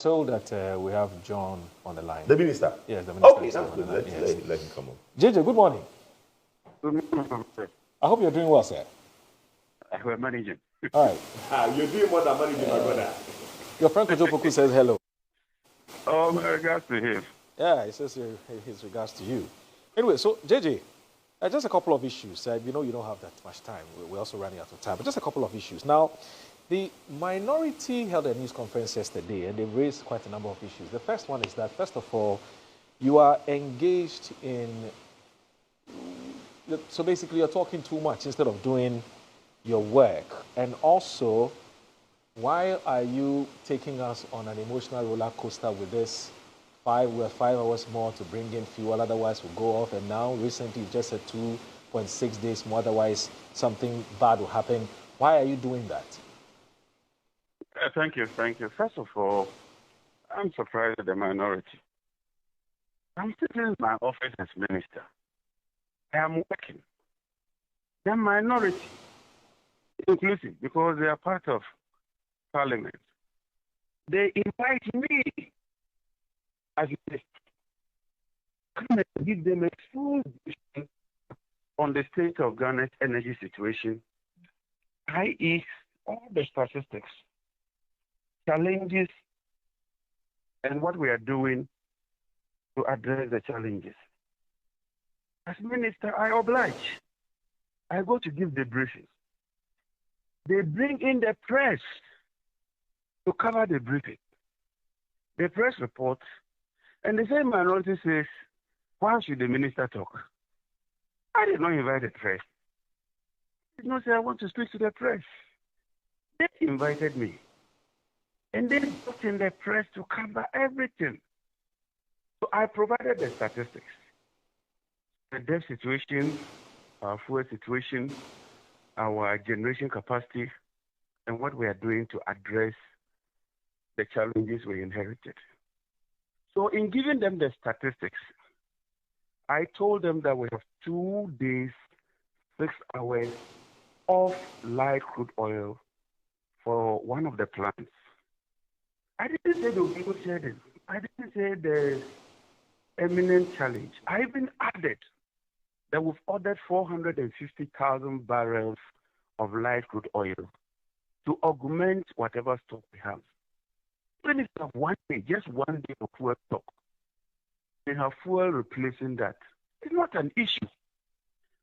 Told that we have John on the line. The minister? Yes, the minister. Okay, that's good. Let him come on. JJ, good morning. Good morning, sir. I hope you're doing well, sir. We're managing. All right. You're doing more than managing, my brother. Your friend Kojopoku says hello. Oh, my regards to him. Yeah, he says his regards to you. Anyway, so JJ, just a couple of issues. You know you don't have that much time. We're also running out of time, but just a couple of issues. Now, the minority held a news conference yesterday, and they raised quite a number of issues. The first one is that, first of all, you are engaged in, so basically you're talking too much instead of doing your work. And also, why are you taking us on an emotional roller coaster with this 5 hours more to bring in fuel, otherwise we'll go off, and now recently you just said 2.6 days more, otherwise something bad will happen. Why are you doing that? Thank you. First of all, I'm surprised at the minority. I'm sitting in my office as minister. I am working. The minority, inclusive, because they are part of parliament. They invite me as a come and give them a full vision on the state of Ghana's energy situation, i.e., all the statistics, challenges, and what we are doing to address the challenges. As minister, I oblige. I go to give the briefings. They bring in the press to cover the briefing. The press reports, and the same minority says, why should the minister talk? I did not invite the press. I did not say I want to speak to the press. They invited me. And they put in the press to cover everything. So I provided the statistics. The debt situation, our fuel situation, our generation capacity, and what we are doing to address the challenges we inherited. So in giving them the statistics, I told them that we have 2 days, 6 hours of light crude oil for one of the plants. I didn't say there will be no shedding. I didn't say there's imminent challenge. I even added that we've ordered 450,000 barrels of light crude oil to augment whatever stock we have. Even if we have 1 day, just 1 day of fuel stock, we have fuel replacing that. It's not an issue.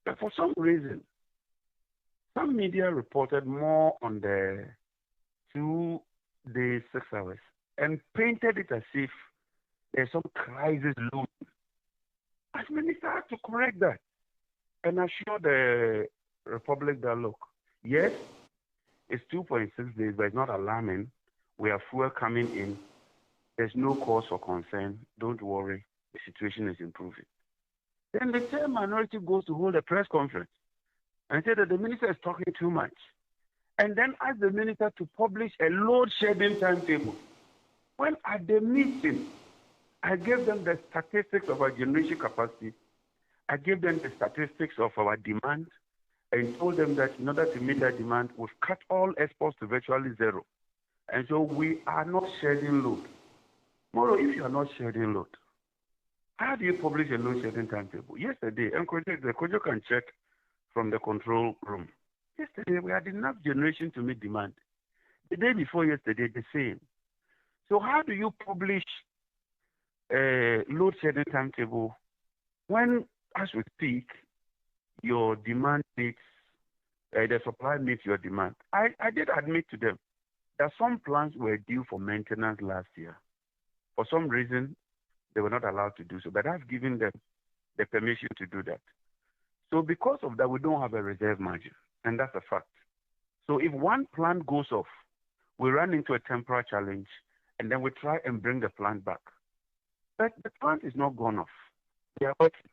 But for some reason, some media reported more on the 2 days, 6 hours, and painted it as if there's some crisis looming. As minister, I have to correct that and assure the Republic that, look, yes, it's 2.6 days, but it's not alarming. We have fuel coming in. There's no cause for concern. Don't worry. The situation is improving. Then the same minority goes to hold a press conference and say that the minister is talking too much, and then ask the minister to publish a load shedding timetable. When at the meeting, I gave them the statistics of our generation capacity, I gave them the statistics of our demand, and told them that in order to meet that demand, we've cut all exports to virtually zero. And so we are not shedding load. Tomorrow, if you are not shedding load, how do you publish a load shedding timetable? Yesterday, and Kojo can check from the control room. Yesterday, we had enough generation to meet demand. The day before yesterday, the same. So how do you publish a load shedding timetable when, as we speak, your demand meets, the supply meets your demand? I did admit to them that some plants were due for maintenance last year. For some reason, they were not allowed to do so, but I've given them the permission to do that. So because of that, we don't have a reserve margin. And that's a fact. So if one plant goes off, we run into a temporary challenge, and then we try and bring the plant back. But the plant is not gone off. They are working.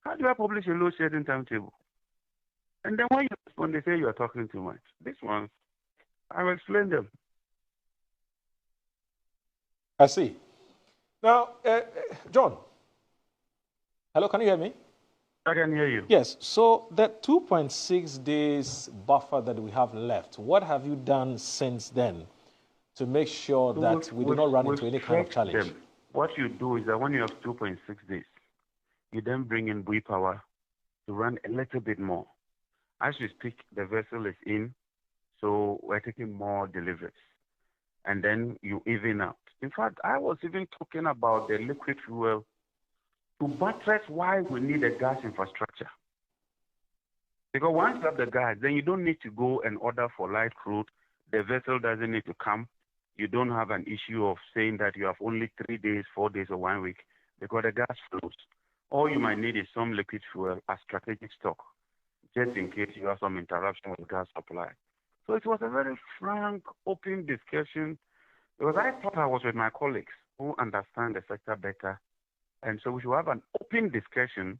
How do I publish a load shedding timetable? And then when you respond, they say you are talking too much. This one, I will explain them. I see. Now, John. Hello, can you hear me? I can hear you. Yes. So that 2.6 days buffer that we have left, what have you done since then to make sure that we do not run into any kind of challenge? Them. What you do is that when you have 2.6 days, you then bring in buoy power to run a little bit more. As we speak, the vessel is in, so we're taking more deliveries. And then you even out. In fact, I was even talking about the liquid fuel to buttress why we need a gas infrastructure. Because once you have the gas, then you don't need to go and order for light crude. The vessel doesn't need to come. You don't have an issue of saying that you have only 3 days, 4 days, or 1 week because the gas flows. All you might need is some liquid fuel as strategic stock, just in case you have some interruption with gas supply. So it was a very frank, open discussion because I thought I was with my colleagues who understand the sector better. And so we should have an open discussion,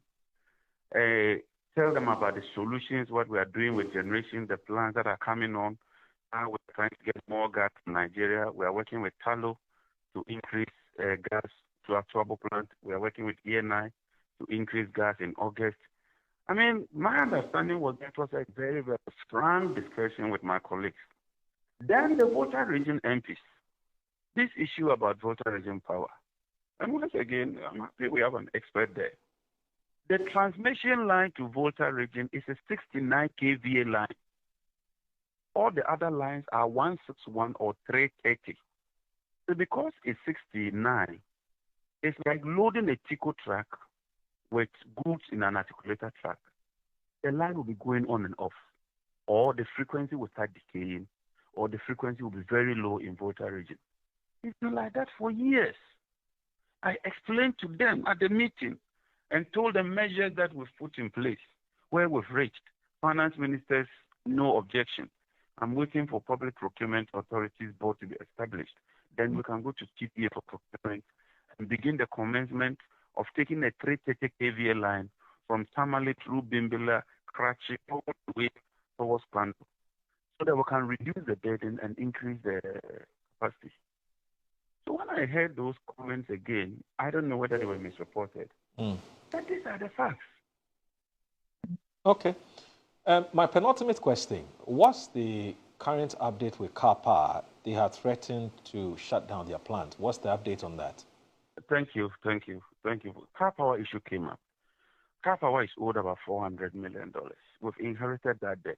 tell them about the solutions, what we are doing with generation, the plans that are coming on, how we're trying to get more gas from Nigeria. We are working with Talo to increase gas to our Tuabo plant. We are working with ENI to increase gas in August. I mean, my understanding was that it was a very, very frank discussion with my colleagues. Then the Volta region MPs, this issue about Volta region power. And once again, I'm happy we have an expert there. The transmission line to Volta region is a 69 kVA line. All the other lines are 161 or 330. So because it's 69, it's like loading a Tico truck with goods in an articulator truck. The line will be going on and off, or the frequency will start decaying, or the frequency will be very low in Volta region. It's been like that for years. I explained to them at the meeting and told them measures that we've put in place, where we've reached. Finance ministers, no objection. I'm waiting for Public Procurement Authorities Board to be established. Then we can go to TPA for procurement and begin the commencement of taking a 330 kVA line from Tamale through Bimbila, Karachi, all the way towards Panto, so that we can reduce the burden and increase the capacity. So when I heard those comments again, I don't know whether they were misreported. But these are the facts. Okay. My penultimate question, what's the current update with Kapa? They had threatened to shut down their plant. What's the update on that? Thank you. Car power issue came up. Car power is owed about $400 million. We've inherited that debt.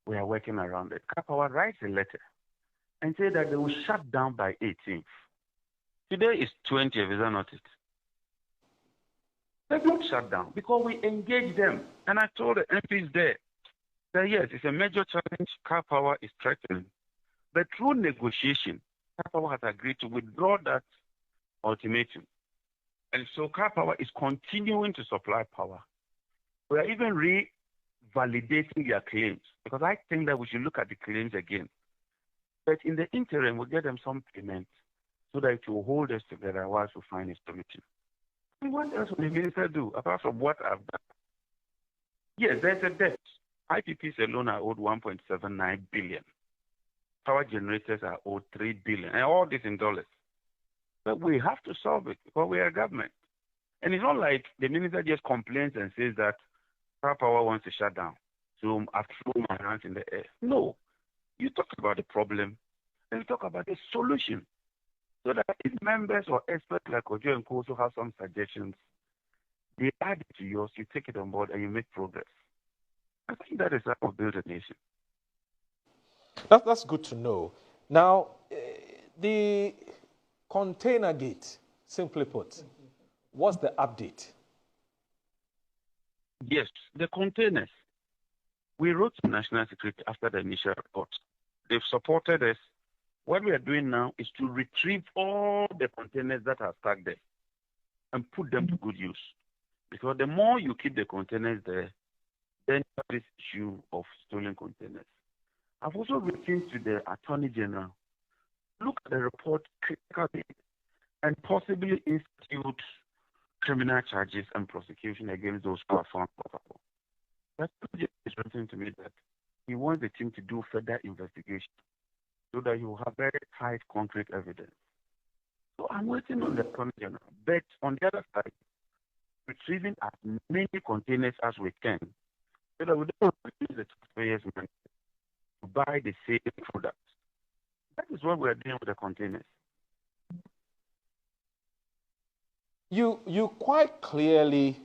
We are working around it. Car power writes a letter and say that they will shut down by 18th. Today is 20th, is that not it? They've not shut down because we engaged them. And I told the MPs there that yes, it's a major challenge. Car power is threatened. But through negotiation, Car power has agreed to withdraw that ultimatum. And so Car power is continuing to supply power. We are even revalidating their claims because I think that we should look at the claims again. But in the interim, we'll get them some payment so that it will hold us together whilst we find a solution. And what else will the minister do apart from what I've done? Yes, there's a debt. IPPs alone are owed $1.79 billion. Power generators are owed $3 billion, and all this in dollars. But we have to solve it because we are a government. And it's not like the minister just complains and says that power wants to shut down. So I've thrown my hands in the air. No. You talk about the problem and you talk about the solution. So that if members or experts like Ojo and Co also have some suggestions, they add it to yours, you take it on board, and you make progress. I think that is how we build a nation. That's good to know. Now, the container gate, simply put, what's the update? Yes, the containers. We wrote to National Security after the initial report. They've supported us. What we are doing now is to retrieve all the containers that are stuck there and put them to good use. Because the more you keep the containers there, then you have this issue of stolen containers. I've also written to the Attorney General, look at the report critically and possibly institute criminal charges and prosecution against those who are found culpable. That project is written to me that he wants the team to do further investigation so that you will have very tight, concrete evidence. So I'm waiting on the Attorney General. But on the other side, retrieving as many containers as we can so that we don't use the taxpayers' money to buy the same products. That is what we're doing with the containers. You quite clearly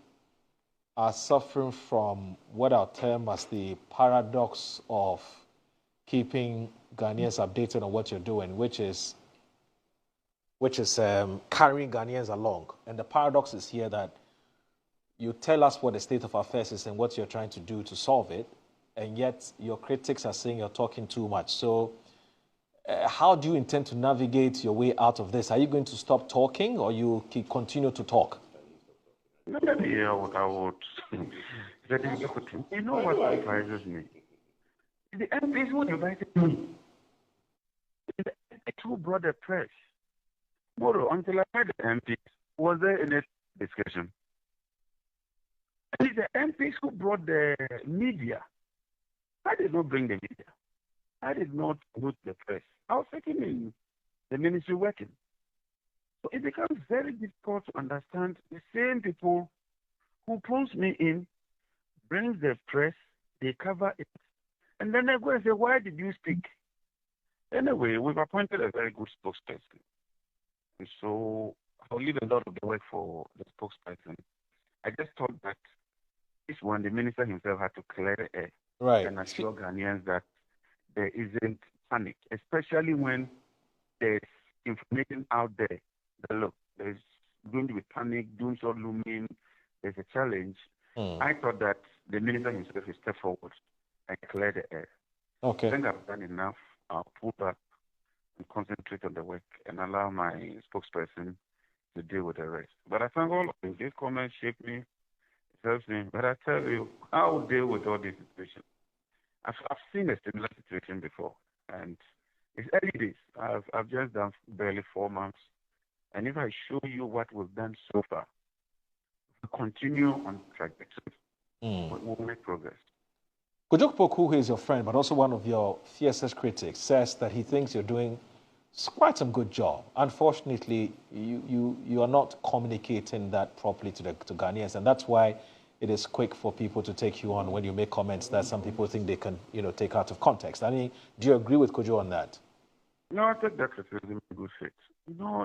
are suffering from what I'll term as the paradox of keeping Ghanaians updated on what you're doing, which is carrying Ghanaians along. And the paradox is here that you tell us what the state of affairs is and what you're trying to do to solve it, and yet your critics are saying you're talking too much. So how do you intend to navigate your way out of this? Are you going to stop talking or you continue to talk? Maybe I would you know what surprises me? The MPs who invited me. The MPs who brought the press. Tomorrow, until I heard the MPs, was there any discussion? And it's the MPs who brought the media. I did not bring the media. I did not go to the press. I was sitting in the ministry working. So it becomes very difficult to understand the same people who pulls me in, brings the press, they cover it, and then they go and say, why did you speak? Anyway, we've appointed a very good spokesperson. And so I'll leave a lot of the work for the spokesperson. I just thought that this one, the minister himself had to clear the air and assure Ghanaians that there isn't panic, especially when there's information out there that, look, there's going to be panic, doom short looming, there's a challenge. I thought that the minister himself would step forward and clear the air. Okay. I think I've done enough. I'll pull back and concentrate on the work and allow my spokesperson to deal with the rest. But I thank all of you. This comment shaped me, it helps me. But I tell you, I will deal with all these situations. I've seen a similar situation before, and it's early days. I've just done barely 4 months, and if I show you what we've done so far, we continue on trajectory. We'll make progress. Kojo Poku, who is your friend, but also one of your fiercest critics, says that he thinks you're doing quite some good job. Unfortunately, you are not communicating that properly to Ghanaians, and that's why it is quick for people to take you on when you make comments that some people think they can, take out of context. I mean, do you agree with Kojo on that? No, I take that criticism in good faith.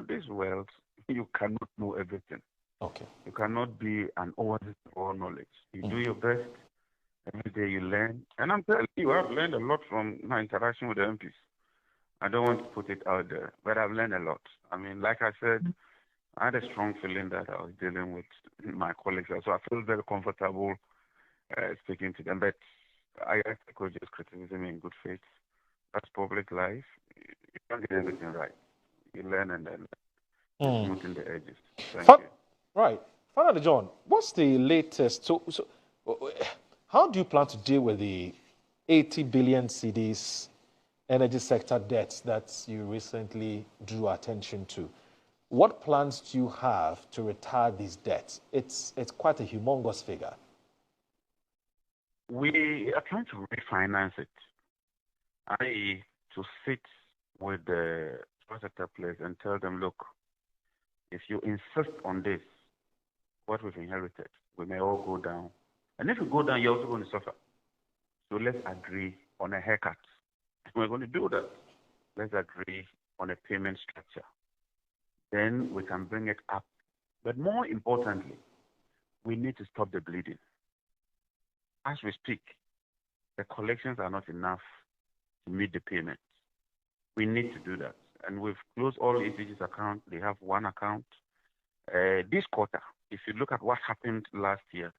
This world, you cannot know everything. Okay. You cannot be an oasis of all knowledge. You do your best. Every day you learn. And I'm telling you, I've learned a lot from my interaction with the MPs. I don't want to put it out there, but I've learned a lot. I mean, like I said, I had a strong feeling that I was dealing with my colleagues. So I feel very comfortable speaking to them. But I ask Kojo's criticism in good faith. That's public life. You can't get everything right. You learn and then smoothing the edges. Thank you. Right. Father John, what's the latest? So, how do you plan to deal with the 80 billion cedis energy sector debts that you recently drew attention to? What plans do you have to retire these debts? It's quite a humongous figure. We are trying to refinance it, i.e., to sit with the sector players and tell them, look, if you insist on this, what we've inherited, we may all go down. And if you go down, you're also going to suffer. So let's agree on a haircut. We're going to do that. Let's agree on a payment structure. Then we can bring it up. But more importantly, we need to stop the bleeding. As we speak, the collections are not enough to meet the payments. We need to do that. And we've closed all ECG's accounts. They have one account. This quarter, if you look at what happened last year,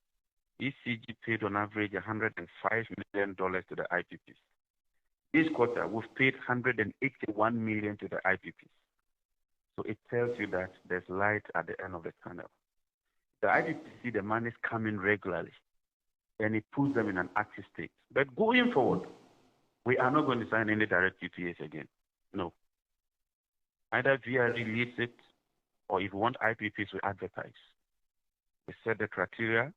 ECG paid on average $105 million to the IPPs. This quarter, we've paid $181 million to the IPPs. So it tells you that there's light at the end of the tunnel. The IPPs see the money coming regularly, and it puts them in an active state. But going forward, we are not going to sign any direct UTAs again. No. Either VRE leads it, or if you want IPPs, we advertise. We set the criteria,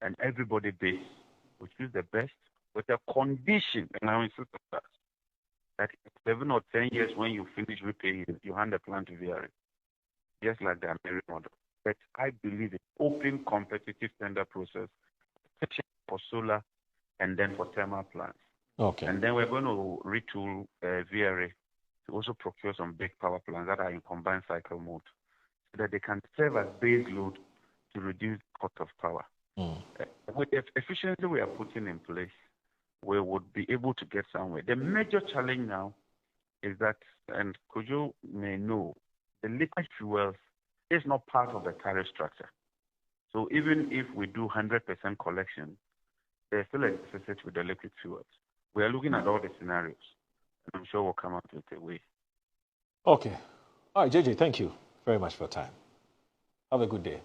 and everybody bids. We choose the best with a condition, and I insist on that in 7 or 10 years when you finish repaying it, you hand the plan to VRE, just like the American model. But I believe in open competitive tender process, for solar and then for thermal plants. Okay. And then we're going to retool VRA to also procure some big power plants that are in combined cycle mode so that they can serve as base load to reduce the cost of power. With the efficiency we are putting in place, we would be able to get somewhere. The major challenge now is that, and Kojo may know, the liquid fuels is not part of the tariff structure. So even if we do 100% collection, there's still a deficit with the liquid fuels. We are looking at all the scenarios, and I'm sure we'll come up with a way. Okay. All right, JJ, thank you very much for your time. Have a good day.